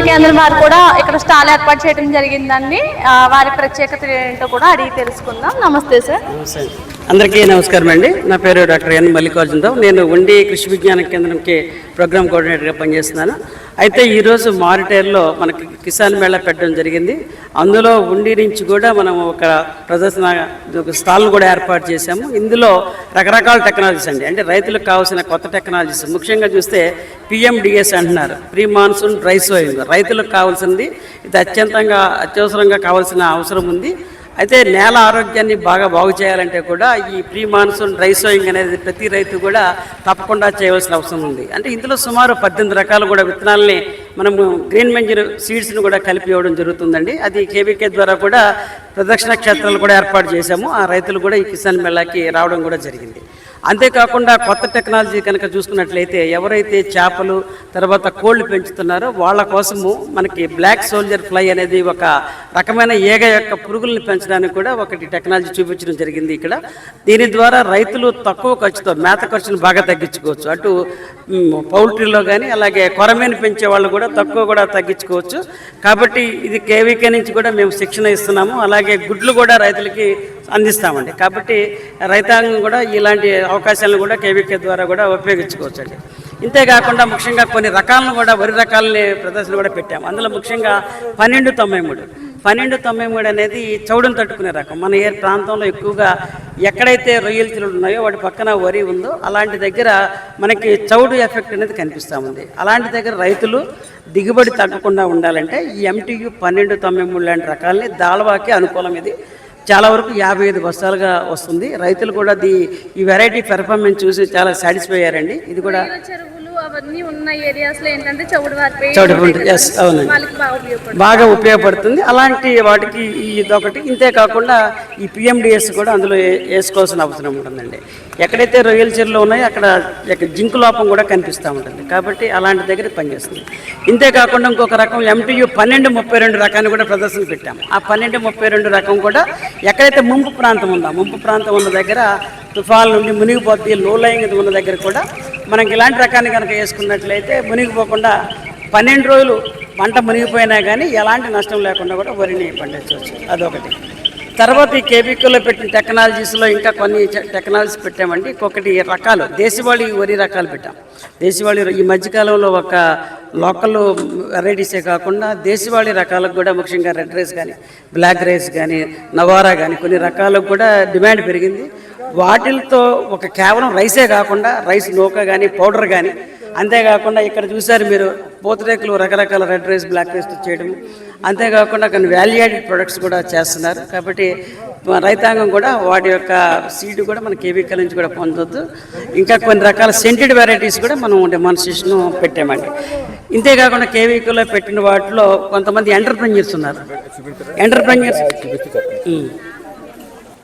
కేంద్రం వారు కూడా ఇక్కడ స్టాల్ ఏర్పాటు చేయడం జరిగిందండి. వారి ప్రత్యేకత ఏంటో కూడా అడిగి తెలుసుకుందాం. నమస్తే సార్. అందరికీ నమస్కారం అండి. నా పేరు డాక్టర్ ఎన్ మల్లికార్జునరావు. నేను ఉండి కృషి విజ్ఞాన కేంద్రంకి ప్రోగ్రామ్ కోఆర్డినేటర్గా పనిచేస్తున్నాను. అయితే ఈరోజు మారిటేర్లో మనకి కిసాన్ మేళా పెట్టడం జరిగింది. అందులో ఉండి నుంచి కూడా మనం ఒక ప్రదర్శన స్టాల్ను కూడా ఏర్పాటు చేశాము. ఇందులో రకరకాల టెక్నాలజీస్ అండి, అంటే రైతులకు కావాల్సిన కొత్త టెక్నాలజీస్. ముఖ్యంగా చూస్తే PMDS అంటున్నారు, ప్రీ మాన్సూన్ డ్రై సోయింగ్. రైతులకు కావాల్సింది ఇది అత్యవసరంగా కావాల్సిన అవసరం ఉంది. అయితే నేల ఆరోగ్యాన్ని బాగు చేయాలంటే కూడా ఈ ప్రీ మాన్సూన్ డ్రై సోయింగ్ అనేది ప్రతి రైతు కూడా తప్పకుండా చేయవలసిన అవసరం ఉంది. అంటే ఇందులో సుమారు 18 రకాలు కూడా విత్తనాలని మనము గ్రీన్ మంజర్ సీడ్స్ని కూడా కలిపి ఇవ్వడం జరుగుతుందండి. అది KVK ద్వారా కూడా ప్రదక్షిణ క్షేత్రాలు కూడా ఏర్పాటు చేశాము. ఆ రైతులు కూడా ఈ కిసాన్ మేళాకి రావడం కూడా జరిగింది. అంతేకాకుండా కొత్త టెక్నాలజీ కనుక చూసుకున్నట్లయితే ఎవరైతే చేపలు తర్వాత కోళ్ళు పెంచుతున్నారో వాళ్ళ కోసము మనకి బ్లాక్ సోల్జర్ ఫ్లై అనేది ఒక రకమైన ఈగ యొక్క పురుగుల్ని పెంచడానికి కూడా ఒకటి టెక్నాలజీ చూపించడం జరిగింది ఇక్కడ. దీని ద్వారా రైతులు తక్కువ ఖర్చుతో మేత ఖర్చును బాగా తగ్గించుకోవచ్చు. అటు పౌల్ట్రీలో కానీ అలాగే కొరమేను పెంచే వాళ్ళు కూడా తక్కువ కూడా తగ్గించుకోవచ్చు. కాబట్టి ఇది KVK నుంచి కూడా మేము శిక్షణ ఇస్తున్నాము. అలాగే గుడ్లు కూడా రైతులకి అందిస్తామండి. కాబట్టి రైతాంగం కూడా ఇలాంటి అవకాశాలను కూడా KVK ద్వారా కూడా ఉపయోగించుకోవచ్చు అండి. ఇంతేకాకుండా ముఖ్యంగా కొన్ని రకాలను కూడా వరి రకాలని ప్రదర్శన కూడా పెట్టాము. అందులో ముఖ్యంగా 1293 అనేది చౌడును తట్టుకునే రకం. మన ఏ ప్రాంతంలో ఎక్కువగా ఎక్కడైతే రొయ్యల చెరువులు ఉన్నాయో వాటి పక్కన వరి ఉందో అలాంటి దగ్గర మనకి చౌడు ఎఫెక్ట్ అనేది కనిపిస్తూ ఉంది. అలాంటి దగ్గర రైతులు దిగుబడి తగ్గకుండా ఉండాలంటే ఈ MTU 1293 లాంటి రకాలని దాళవాకి అనుకూలం. ఇది చాలా వరకు 55 బస్తాలుగా వస్తుంది. రైతులు కూడా ఈ వెరైటీ పెర్ఫార్మెన్స్ చూసి చాలా సాటిస్ఫై అయ్యారండి. ఇది కూడా బాగా ఉపయోగపడుతుంది. అలాంటి వాటికి ఇదొకటి. ఇంతేకాకుండా ఈ PMDS కూడా అందులో వేసుకోవాల్సిన అవసరం ఉంటుందండి. ఎక్కడైతే రొయ్యల చెరువులు ఉన్నాయో అక్కడ జింకు లోపం కూడా కనిపిస్తూ ఉంటుంది. కాబట్టి అలాంటి దగ్గర పనిచేస్తుంది. ఇంతేకాకుండా ఇంకొక రకం MTU 1232 రకాన్ని కూడా ప్రదర్శన పెట్టాము. ఆ 1232 రకం కూడా ఎక్కడైతే ముంపు ప్రాంతం ఉన్న దగ్గర తుఫాన్ నుండి మునిగిపోతే లో లయింగ్ ఉన్న దగ్గర కూడా మనకి ఇలాంటి రకాన్ని కనుక వేసుకున్నట్లయితే మునిగిపోకుండా 12 రోజులు పంట మునిగిపోయినా కానీ ఎలాంటి నష్టం లేకుండా కూడా వరిని పండించవచ్చు. అదొకటి. తర్వాత ఈ KVKలో పెట్టిన టెక్నాలజీస్లో ఇంకా కొన్ని టెక్నాలజీస్ పెట్టామండి. ఇంకొకటి రకాలు దేశవాళీ వరి రకాలు పెట్టాం. దేశవాళీ ఈ మధ్యకాలంలో ఒక లోకల్ వెరైటీసే కాకుండా దేశవాళీ రకాలకు కూడా ముఖ్యంగా రెడ్ రైస్ కానీ బ్లాక్ రైస్ కానీ నవారా కానీ కొన్ని రకాలకు కూడా డిమాండ్ పెరిగింది. వాటితో కేవలం రైసే కాకుండా రైస్ నూక కానీ పౌడర్ కానీ, అంతేకాకుండా ఇక్కడ చూసారు మీరు పూతరేకులు రకరకాల రెడ్ రైస్ బ్లాక్ రైస్ చేయడం, అంతేకాకుండా కొన్ని వాల్యూ యాడెడ్ ప్రొడక్ట్స్ కూడా చేస్తున్నారు. కాబట్టి రైతాంగం కూడా వాటి యొక్క సీడ్ కూడా మన KVK నుంచి కూడా పొందొద్దు. ఇంకా కొన్ని రకాల సెంటెడ్ వెరైటీస్ కూడా మనం డెమాన్స్ట్రేషన్ పెట్టామండి. ఇంతేకాకుండా KVKలో పెట్టిన వాటిలో కొంతమంది ఎంటర్ప్రెన్యూర్స్ ఉన్నారు.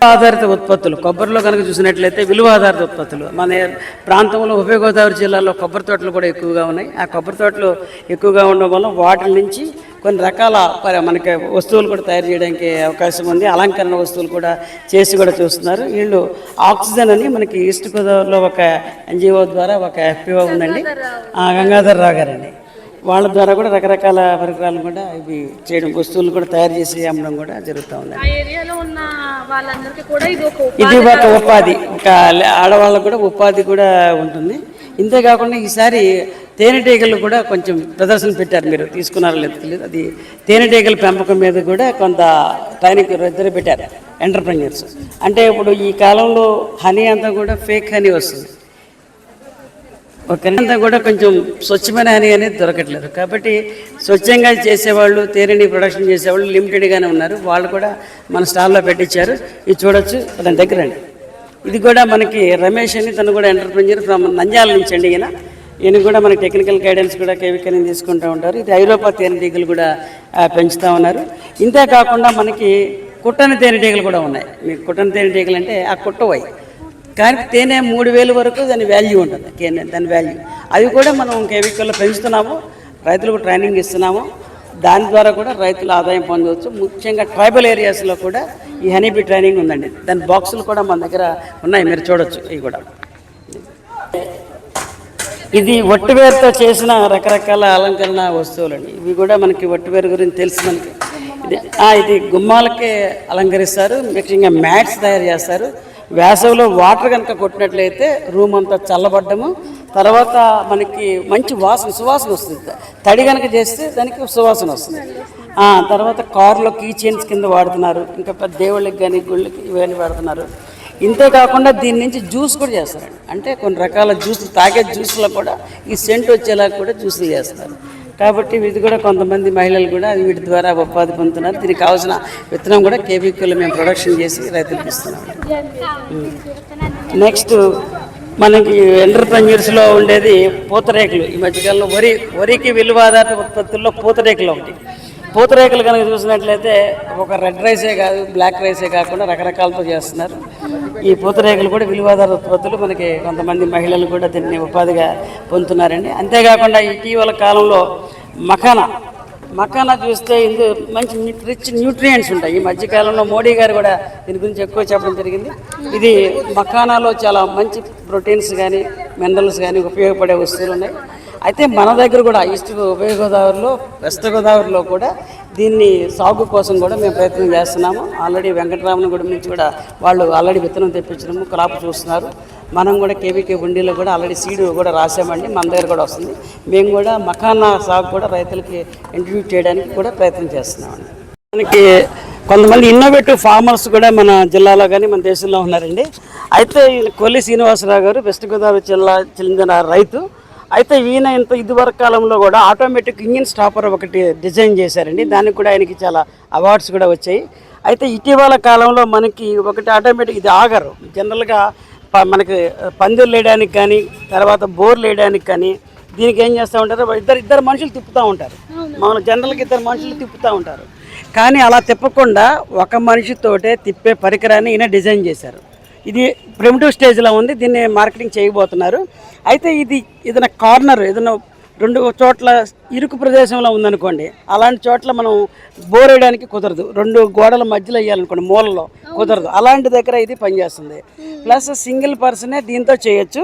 ఆధారిత ఉత్పత్తులు కొబ్బరిలో కనుక చూసినట్లయితే విలువ ఆధారిత ఉత్పత్తులు మన ప్రాంతంలో ఉభయ గోదావరి జిల్లాలో కొబ్బరి తోటలు కూడా ఎక్కువగా ఉన్నాయి. ఆ కొబ్బరి తోటలు ఎక్కువగా ఉండడం వల్ల వాటి నుంచి కొన్ని రకాల మనకి వస్తువులు కూడా తయారు చేయడానికి అవకాశం ఉంది. అలంకరణ వస్తువులు కూడా చేసి కూడా చూస్తున్నారు. వీళ్ళు ఆక్సిజన్ అని మనకి ఈస్ట్ గోదావరిలో ఒక NGO ద్వారా ఒక FPO ఉందండి, గంగాధర్ రావు గారండి. వాళ్ళ ద్వారా కూడా రకరకాల పరికరాలు కూడా ఇవి చేయడం, వస్తువులు కూడా తయారు చేసి అమ్మడం కూడా జరుగుతూ ఉంది. ఇది ఒక ఉపాధి, ఒక ఆడవాళ్ళకు కూడా ఉపాధి కూడా ఉంటుంది. ఇంతేకాకుండా ఈసారి తేనెటీగలు కూడా కొంచెం ప్రదర్శన పెట్టారు. మీరు తీసుకున్నారో లేదు తెలియదు. అది తేనెటీగల పెంపకం మీద కూడా కొంత ట్రైనింగ్ ఇద్దరు పెట్టారు ఎంటర్ప్రెన్యూర్స్. అంటే ఇప్పుడు ఈ కాలంలో హనీ అంతా కూడా ఫేక్ హనీ వస్తుంది. అంతా కూడా కొంచెం స్వచ్ఛమైన హనీ అనేది దొరకట్లేదు. కాబట్టి స్వచ్ఛంగా చేసేవాళ్ళు, తేనెని ప్రొడక్షన్ చేసేవాళ్ళు లిమిటెడ్గానే ఉన్నారు. వాళ్ళు కూడా మన స్టాల్లో పెట్టించారు. ఇది చూడొచ్చు, దాని దగ్గరండి. ఇది కూడా మనకి రమేష్ అని, తను కూడా ఎంటర్ప్రెన్యూర్ ఫ్రమ్ నంద్యాల నుంచి అండి. ఈయన కూడా మనకి టెక్నికల్ గైడెన్స్ కూడా KVK నుంచి తీసుకుంటూ ఉంటారు. ఇది ఐరోపా తేనెటీగలు కూడా పెంచుతూ ఉన్నారు. ఇంతేకాకుండా మనకి కుట్టని తేనెటీగలు కూడా ఉన్నాయి. మీకు కుట్టని తేనెటీగలు అంటే ఆ కుట్టవై, కానీ తేనె 3000 వరకు దాని వాల్యూ ఉంటుంది. దాని వాల్యూ అవి కూడా మనం కెమికల్లో పెంచుతున్నాము, రైతులకు ట్రైనింగ్ ఇస్తున్నాము. దాని ద్వారా కూడా రైతులు ఆదాయం పొందవచ్చు. ముఖ్యంగా ట్రైబల్ ఏరియాస్లో కూడా ఈ హనీబీ ట్రైనింగ్ ఉందండి. దాని బాక్సులు కూడా మన దగ్గర ఉన్నాయి, మీరు చూడొచ్చు. ఇవి కూడా ఇది వట్టివేరుతో చేసిన రకరకాల అలంకరణ వస్తువులండి. ఇవి కూడా మనకి వట్టివేరు గురించి తెలుసు మనకి. ఇది గుమ్మాలకే అలంకరిస్తారు, ముఖ్యంగా మ్యాట్స్ తయారు చేస్తారు. వేసవిలో వాటర్ కనుక కొట్టినట్లయితే రూమ్ అంతా చల్లబడ్డము, తర్వాత మనకి మంచి సువాసన వస్తుంది. తడి కనుక చేస్తే దానికి సువాసన వస్తుంది. తర్వాత కారులో కీ చైన్స్ కింద వాడుతున్నారు, ఇంకా పెద్ద దేవుళ్ళకి కానీ గుళ్ళకి ఇవన్నీ వాడుతున్నారు. ఇంతే కాకుండా దీని నుంచి జ్యూస్ కూడా చేస్తారండి. అంటే కొన్ని రకాల జ్యూసులు, తాగే జ్యూస్లో కూడా ఈ సెంట్ వచ్చేలా కూడా జ్యూసులు చేస్తారు. కాబట్టి ఇది కూడా కొంతమంది మహిళలు కూడా వీటి ద్వారా ఉపాధి పొందుతున్నారు. దీనికి కావాల్సిన విత్తనం కూడా కేవీకేలో మేము ప్రొడక్షన్ చేసి రైతులకు ఇస్తున్నాం. నెక్స్ట్ మనకి ఎంటర్ప్రెన్యూర్స్లో ఉండేది పూతరేకులు. ఈ మధ్యకాలంలో వరికి విలువ ఆధారిత ఉత్పత్తుల్లో పూతరేకులు ఒకటి. పూతరేకులు కనుక చూసినట్లయితే ఒక రెడ్ రైసే కాదు, బ్లాక్ రైసే కాకుండా రకరకాలతో చేస్తున్నారు. ఈ పూతరేకులు కూడా విలువాధార ఉత్పత్తులు. మనకి కొంతమంది మహిళలు కూడా దీన్ని ఉపాధిగా పొందుతున్నారండి. అంతేకాకుండా ఇటీవల కాలంలో మఖానా చూస్తే ఇందులో మంచి రిచ్ న్యూట్రియంట్స్ ఉంటాయి. ఈ మధ్యకాలంలో మోడీ గారు కూడా దీని గురించి ఎక్కువ చెప్పడం జరిగింది. ఇది మఖానాలో చాలా మంచి ప్రోటీన్స్ కానీ మినరల్స్ కానీ ఉపయోగపడే వస్తువులు ఉన్నాయి. అయితే మన దగ్గర కూడా ఈస్ట్ ఉభయ గోదావరిలో, వెస్ట్ గోదావరిలో కూడా దీన్ని సాగు కోసం కూడా మేము ప్రయత్నం చేస్తున్నాము. ఆల్రెడీ వెంకటరామనగూడెం నుంచి కూడా వాళ్ళు ఆల్రెడీ విత్తనం తెప్పించడము, క్రాప్ చూస్తున్నారు. మనం కూడా కేవీకే ఉండిలో కూడా ఆల్రెడీ సీడ్ కూడా రాసామండి, మన దగ్గర కూడా వస్తుంది. మేము కూడా మఖానా సాగు కూడా రైతులకి ఇంట్రడ్యూస్ చేయడానికి కూడా ప్రయత్నం చేస్తున్నామండి. మనకి కొంతమంది ఇన్నోవేటివ్ ఫార్మర్స్ కూడా మన జిల్లాలో కానీ మన దేశంలో ఉన్నారండి. అయితే కొల్లి శ్రీనివాసరావు గారు వెస్ట్ గోదావరి జిల్లా చెందిన రైతు. అయితే ఈయన ఇదివరకు కాలంలో కూడా ఆటోమేటిక్ ఇంజిన్ స్టాపర్ ఒకటి డిజైన్ చేశారండి. దానికి కూడా ఆయనకి చాలా అవార్డ్స్ కూడా వచ్చాయి. అయితే ఇటీవల కాలంలో మనకి ఒకటి ఆటోమేటిక్, ఇది ఆగరు జనరల్గా మనకి పందులు వేయడానికి కానీ, తర్వాత బోర్లు వేయడానికి కానీ దీనికి ఏం చేస్తూ ఉంటారు, ఇద్దరు మనుషులు తిప్పుతూ ఉంటారు. మన జనరల్గా ఇద్దరు మనుషులు తిప్పుతూ ఉంటారు. కానీ అలా తిప్పకుండా ఒక మనిషితోటే తిప్పే పరికరాన్ని ఈయన డిజైన్ చేశారు. ఇది ప్రిమిటివ్ స్టేజ్లో ఉంది, దీన్ని మార్కెటింగ్ చేయబోతున్నారు. అయితే ఇది ఏదైనా కార్నర్, ఏదైనా 2 చోట్ల ఇరుకు ప్రదేశంలో ఉందనుకోండి, అలాంటి చోట్ల మనం బోర్ వేయడానికి కుదరదు. 2 గోడల మధ్యలో వేయాలనుకోండి, మూలలో కుదరదు. అలాంటి దగ్గర ఇది పనిచేస్తుంది. ప్లస్ సింగిల్ పర్సనే దీంతో చేయొచ్చు.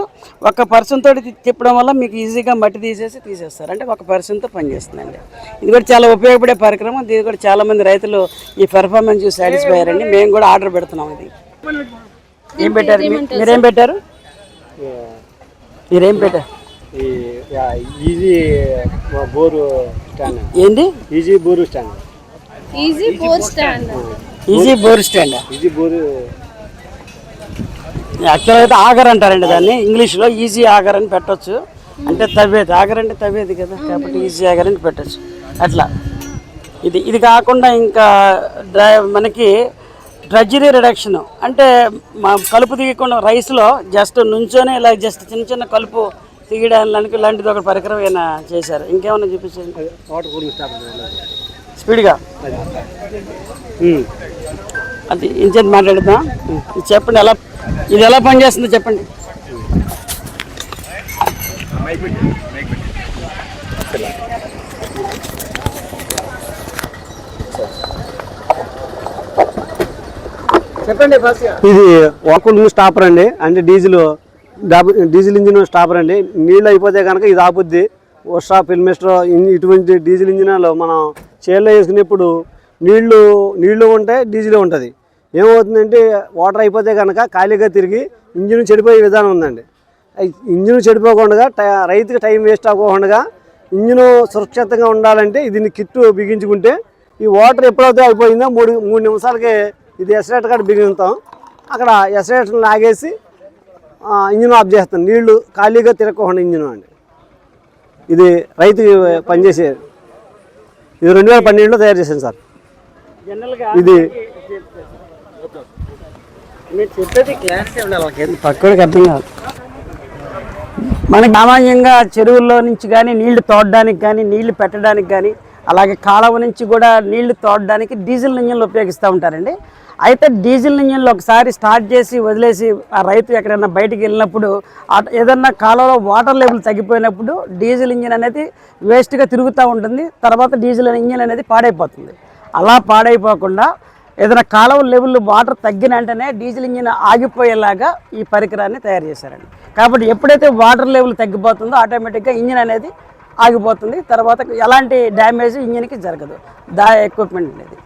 ఒక పర్సన్ తోటి తిప్పడం వల్ల మీకు ఈజీగా మట్టి తీసేస్తారు. అంటే ఒక పర్సన్తో పనిచేస్తుందండి. ఇది కూడా చాలా ఉపయోగపడే కార్యక్రమం. దీన్ని కూడా చాలామంది రైతులు ఈ పెర్ఫార్మెన్స్ చూసి సాటిస్ఫై అయ్యారండి. మేము కూడా ఆర్డర్ పెడుతున్నాం. ఇది ఏం పెట్టారు మీరేం పెట్టారు? మీరేం పెట్టారు? Easy bore stand. ఏంటి? Easy bore stand. Easy bore stand. Easy bore stand. Easy bore యాక్చువల్గా అయితే ఆగర్ అంటారండి దాన్ని. ఇంగ్లీష్లో ఈజీ ఆగర్ అని పెట్టచ్చు. అంటే తవ్వేది, ఆగర్ అంటే తవ్వేది కదా, కాబట్టి ఈజీ ఆగర్ అని పెట్టచ్చు. అట్లా ఇది కాకుండా ఇంకా మనకి డ్రడ్జరీ రిడక్షన్ అంటే కలుపు తీయకుండా రైస్లో జస్ట్ నుంచొని ఇలా జస్ట్ చిన్న కలుపు తీయడానికి ఇలాంటిది ఒక పరికరం ఏమైనా చేశారు. ఇంకేమైనా చూపించండి. వాటర్ కూలింగ్ స్టాప్ స్పీడ్గా అది ఇంచేది మాట్లాడుదాం. చెప్పండి, ఇది ఎలా పనిచేస్తుందో చెప్పండి. చెప్పండి. ఇది వాటర్ కూలింగ్ స్టాపర్ అండి. అంటే డీజిల్ ఇంజిన్ స్టాపర్ అండి. నీళ్ళు అయిపోతే కనుక ఇది ఆపుద్ది. ఓస్ట్రా, ఫిల్మిస్ట్రో ఇటువంటి డీజిల్ ఇంజిన్లో మనం చేలో వేసుకునేప్పుడు నీళ్లు ఉంటాయి, డీజిల్ ఉంటుంది. ఏమవుతుందంటే వాటర్ అయిపోతే కనుక ఖాళీగా తిరిగి ఇంజిన్ చెడిపోయే విధానం ఉందండి. ఇంజిన్ చెడిపోకుండా రైతుకి టైం వేస్ట్ అవ్వకుండా ఇంజిన్ సురక్షితంగా ఉండాలంటే దీన్ని కిట్టు బిగించుకుంటే ఈ వాటర్ ఎప్పుడైతే అయిపోయిందో 3 నిమిషాలకి ఇది ఎస్రేటర్ కాడ బిగించుతాం. అక్కడ ఎస్రేటర్ లాగేసి ఇంజిన్ ఆఫ్ చేస్తాం. నీళ్లు ఖాళీగా తిరగకుండా ఇంజిన్ అండి. ఇది రైతుకి పనిచేసేది. ఇది 2012లో తయారు చేశాను సార్. ఇది పక్కడికి అర్థం కాదు. మనకి సామాన్యంగా చెరువుల్లో నుంచి కానీ నీళ్లు తోడడానికి కానీ నీళ్లు పెట్టడానికి కానీ అలాగే కాలువ నుంచి కూడా నీళ్లు తోడడానికి డీజిల్ ఇంజన్లు ఉపయోగిస్తూ ఉంటారండి. అయితే డీజిల్ ఇంజన్లు ఒకసారి స్టార్ట్ చేసి వదిలేసి ఆ రైతు ఎక్కడైనా బయటికి వెళ్ళినప్పుడు ఏదన్నా కాలువలో వాటర్ లెవెల్ తగ్గిపోయినప్పుడు డీజిల్ ఇంజిన్ అనేది వేస్ట్గా తిరుగుతూ ఉంటుంది. తర్వాత డీజిల్ ఇంజిన్ అనేది పాడైపోతుంది. అలా పాడైపోకుండా ఏదైనా కాలువ లెవెల్ వాటర్ తగ్గిన వెంటనే డీజిల్ ఇంజిన్ ఆగిపోయేలాగా ఈ పరికరాన్ని తయారు చేశారండి. కాబట్టి ఎప్పుడైతే వాటర్ లెవెల్ తగ్గిపోతుందో ఆటోమేటిక్గా ఇంజిన్ అనేది ఆగిపోతుంది. తర్వాత ఎలాంటి డ్యామేజ్ ఇంజిన్కి జరగదు. ఎక్విప్మెంట్ అనేది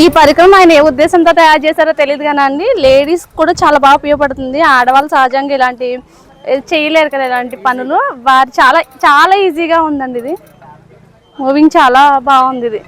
ఈ పరికరం ఆయన ఏ ఉద్దేశంతో తయారు చేశారో తెలియదు కానండి, లేడీస్ కూడా చాలా బాగా ఉపయోగపడుతుంది. ఆడవాళ్ళు సహజంగా ఇలాంటి చేయలేరు కదా ఇలాంటి పనులు, వారు చాలా చాలా ఈజీగా ఉందండి. ఇది మూవింగ్ చాలా బాగుంది. ఇది